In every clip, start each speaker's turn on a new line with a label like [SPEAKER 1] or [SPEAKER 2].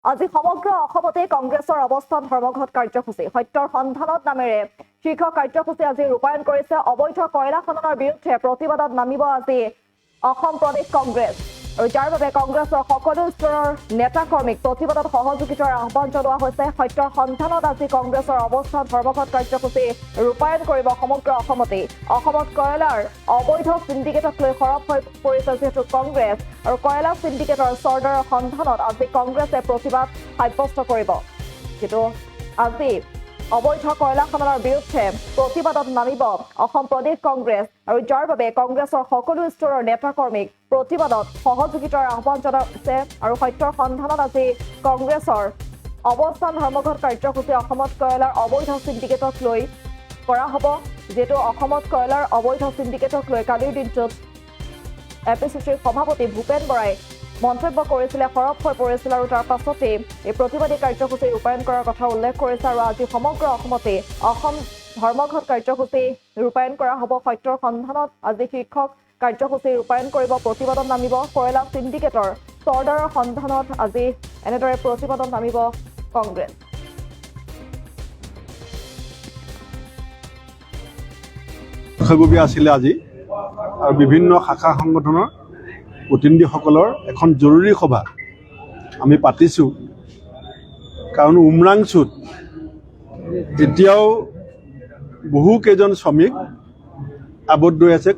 [SPEAKER 1] আজি সমগ্ৰ অসমতে কংগ্ৰেছৰ অৱস্থান ধৰ্মঘট কাৰ্যসূচী সত্যৰ সন্ধানত নামেৰে শীৰ্ষ কাৰ্যসূচী আজি ৰূপায়ণ কৰিছে। অবৈধ কয়লা খননৰ বিৰুদ্ধে প্ৰতিবাদত নামিব আজি অসম প্ৰদেশ কংগ্ৰেছ আৰু যাৰ বাবে কংগ্ৰেছৰ সকলো স্তৰৰ নেতা কৰ্মীক প্ৰতিবাদত সহযোগিতাৰ আহ্বান জনোৱা হৈছে। সত্যৰ সন্ধানত আজি কংগ্ৰেছৰ অৱস্থান ধৰ্মঘট কাৰ্যসূচী ৰূপায়ণ কৰিব সমগ্ৰ অসমতে। অসমত কয়লাৰ অবৈধ সিন্ডিকেটক লৈ সৰব হৈ পৰিছে যিহেতু কংগ্ৰেছ আৰু কয়লা সিন্ডিকেটৰ চৰ্দাৰৰ সন্ধানত আজি কংগ্ৰেছে প্ৰতিবাদ সাব্যস্ত কৰিব। কিন্তু আজি অবৈধ কয়লা খননৰ বিৰুদ্ধে প্ৰতিবাদত নামিব অসম প্ৰদেশ কংগ্ৰেছ আৰু যাৰ বাবে কংগ্ৰেছৰ সকলো স্তৰৰ নেতা কৰ্মীক প্ৰতিবাদত সহযোগিতাৰ আহ্বান জনাইছে। আৰু সত্যৰ সন্ধানত আজি কংগ্ৰেছৰ অৱস্থান ধৰ্মঘট কাৰ্যসূচী অসমত কয়লাৰ অবৈধ সিন্ডিকেটক লৈ কৰা হ'ব। যিহেতু অসমত কয়লাৰ অবৈধ সিন্ডিকেটক লৈ কালিৰ দিনটোত এপিচিচিৰ সভাপতি ভূপেন বৰাই মন্তব্য কৰিছিলে, সৰব হৈ পৰিছিল আৰু তাৰ পাছতেই এই প্ৰতিবাদী কাৰ্যসূচী ৰূপায়ণ কৰাৰ কথা উল্লেখ কৰিছে। আৰু আজি সমগ্ৰ অসমতে অসম ধৰ্মঘট কাৰ্যসূচী ৰূপায়ণ কৰা হ'ব। সত্যৰ সন্ধানত আজি শীৰ্ষক কাৰ্যসূচী ৰূপায়ণ কৰিব, প্ৰতিবাদত নামিব। কয়লা সিন্ডিকেটৰ চৰ্দাৰৰ সন্ধানত আজি এনেদৰে প্ৰতিবাদত নামিব কংগ্ৰেছ।
[SPEAKER 2] আছিলে আজি আৰু বিভিন্ন শাখা সংগঠনৰ প্ৰতিনিধিসকলৰ এখন জৰুৰী সভা আমি পাতিছোঁ। কাৰণ উমৰাংচুত এতিয়াও বহু কেইজন শ্ৰমিক আবদ্ধ হৈ আছে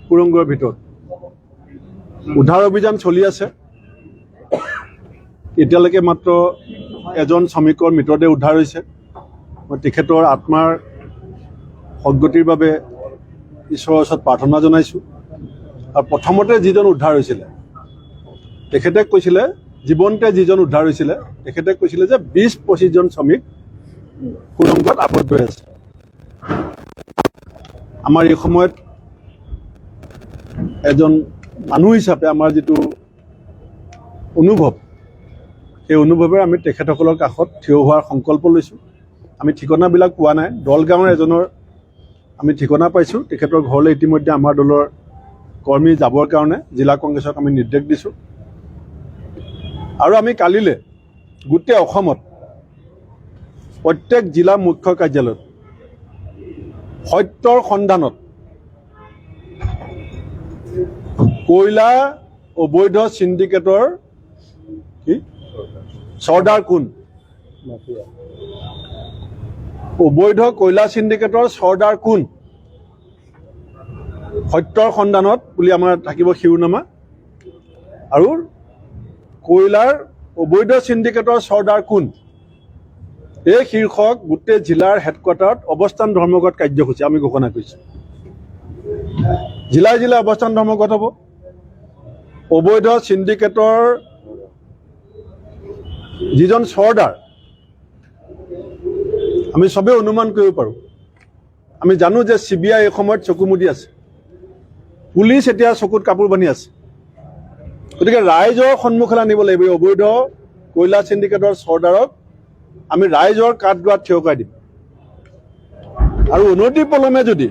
[SPEAKER 2] সুৰংগৰ ভিতৰত। উদ্ধাৰ অভিযান চলি আছে। এতিয়ালৈকে মাত্ৰ এজন শ্ৰমিকৰ মৃতদেহ উদ্ধাৰ হৈছে। মই তেখেতৰ আত্মাৰ সদ্গতিৰ বাবে ঈশ্বৰৰ ওচৰত প্ৰাৰ্থনা জনাইছোঁ। আৰু প্ৰথমতে যিজন উদ্ধাৰ হৈছিলে তেখেতে কৈছিলে, জীৱনতে যিজন উদ্ধাৰ হৈছিলে তেখেতে কৈছিলে যে 20-25জন শ্ৰমিক সুৰংগত আবদ্ধ হৈ আছে। আমাৰ এই সময়ত এজন মানুহ হিচাপে আমাৰ যিটো অনুভৱ, সেই অনুভৱেৰে আমি তেখেতসকলৰ কাষত থিয় হোৱাৰ সংকল্প লৈছোঁ। আমি ঠিকনাবিলাক পোৱা নাই। দলগাঁৱৰ এজনৰ আমি ঠিকনা পাইছোঁ। তেখেতৰ ঘৰলৈ ইতিমধ্যে আমাৰ দলৰ কৰ্মী যাবৰ কাৰণে জিলা কংগ্ৰেছক আমি নিৰ্দেশ দিছোঁ। আৰু আমি কালিলৈ গোটেই অসমত প্ৰত্যেক জিলা মুখ্য কাৰ্যালয়ত সত্যৰ সন্ধানত কয়লা অবৈধ সিন্ডিকেটৰ চৰ্দাৰ কোন, অবৈধ কয়লা সিন্ডিকেটৰ চৰ্দাৰ কোন, সত্যৰ সন্ধানত বুলি আমাৰ থাকিব শিৰোনামা। আৰু কয়লাৰ অবৈধ সিন্ডিকেটৰ চৰ্দাৰ কোন, এই শীৰ্ষক গোটেই জিলাৰ হেডকোৱাৰ্টাৰত অৱস্থান ধৰ্মঘট কাৰ্যসূচী আমি ঘোষণা কৰিছোঁ। জিলাই জিলাই অৱস্থান ধৰ্মঘট হ'ব। অবৈধ সিন্ডিকেটৰ যিজন চৰ্দাৰ আমি চবেই অনুমান কৰিব পাৰোঁ। আমি জানো যে CBI এই সময়ত চকু মুদি আছে, পুলিচ এতিয়া চকুত কাপোৰ বান্ধি আছে। গতিকে ৰাইজৰ সন্মুখলৈ আনিব লাগিব এই অবৈধ কয়লা সিন্ডিকেটৰ চৰ্দাৰক। আমি ৰাইজৰ কাঠ দুৱাত থিয় কৰাই দিম। আৰু অনতি পলমে যদি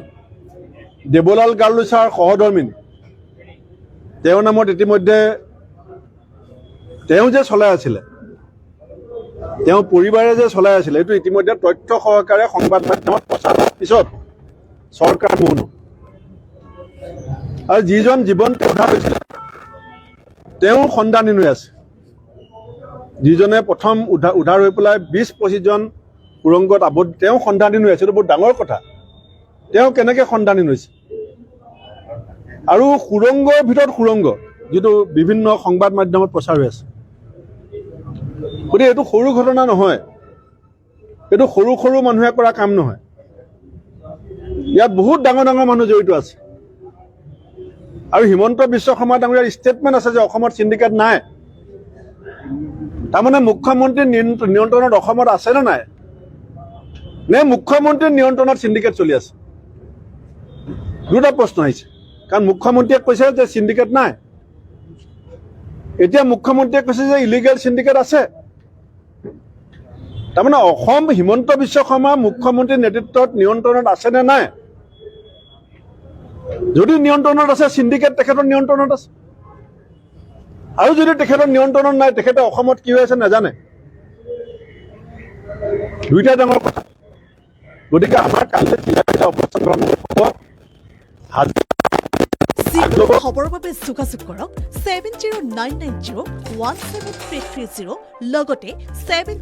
[SPEAKER 2] দেৱলাল গালোচাৰ সহধৰ্মিনী, তেওঁৰ নামত ইতিমধ্যে তেওঁ যে চলাই আছিলে, তেওঁ পৰিবাৰে যে চলাই আছিলে, এইটো ইতিমধ্যে তথ্য সহকাৰে সংবাদ মাধ্যমত প্ৰচাৰ হোৱাৰ পিছত চৰকাৰ মৌন। আৰু যিজন জীৱন্ত উদ্ধাৰ হৈছিলে তেওঁ সন্ধানহীন হৈ আছে। যিজনে প্ৰথম উদ্ধাৰ হৈ পেলাই 20-25জন সুৰংগত আবদ্ধ, তেওঁ সন্ধানহীন হৈ আছে। এইটো বহুত ডাঙৰ কথা। তেওঁ কেনেকৈ সন্ধানহীন হৈছে? আৰু সুৰংগৰ ভিতৰত সুৰংগ, যিটো বিভিন্ন সংবাদ মাধ্যমত প্ৰচাৰ হৈ আছে। গতিকে এইটো সৰু ঘটনা নহয়, এইটো সৰু সৰু মানুহে কৰা কাম নহয়। ইয়াত বহুত ডাঙৰ ডাঙৰ মানুহ জড়িত আছে। আৰু হিমন্ত বিশ্ব শৰ্মা ডাঙৰীয়াৰ ষ্টেটমেণ্ট আছে যে অসমত সিন্ডিকেট নাই। তাৰমানে মুখ্যমন্ত্ৰীৰ নিয়ন্ত্ৰণত অসমত আছে নে নাই, নে মুখ্যমন্ত্ৰীৰ নিয়ন্ত্ৰণত সিন্ডিকেট চলি আছে? দুটা প্ৰশ্ন আহিছে। কাৰণ মুখ্যমন্ত্ৰীয়ে কৈছে যে সিন্ডিকেট নাই, এতিয়া মুখ্যমন্ত্ৰীয়ে কৈছে যে ইলিগেল সিন্ডিকেট আছে। তাৰমানে অসম হিমন্ত বিশ্ব শৰ্মা মুখ্যমন্ত্ৰীৰ নেতৃত্বত নিয়ন্ত্ৰণত আছে নে নাই? যদি নিয়ন্ত্ৰণত আছে, সিন্ডিকেট তেখেতৰ নিয়ন্ত্ৰণত আছে। আৰু যদি তেখেতৰ নিয়ন্ত্ৰণত নাই, তেখেতে অসমত কি হৈ আছে নাজানে। দুইটা ডাঙৰ কথা। গতিকে আমাৰ কাইলৈ জিলা অৱস্থান ধৰ্মঘট হ'ব।
[SPEAKER 3] যিকোনো খবৰৰ বাবে যোগাযোগ কৰক 7099017330 লগতে 70